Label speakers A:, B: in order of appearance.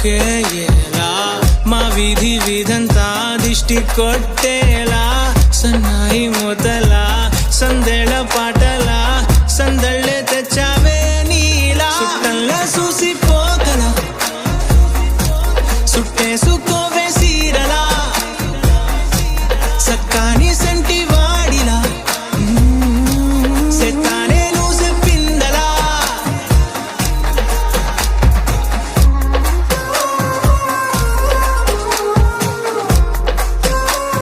A: ఒకేలా మా వీధి వీధంతా దిష్టి కొట్టేలా సన్నాయి మూతలా సందేళ పాటలా సందళ్ళే తెచ్చావే నీలా సుట్టంలా చూసిపోగల సుట్టేసుకోవే సీరలా సక్కాని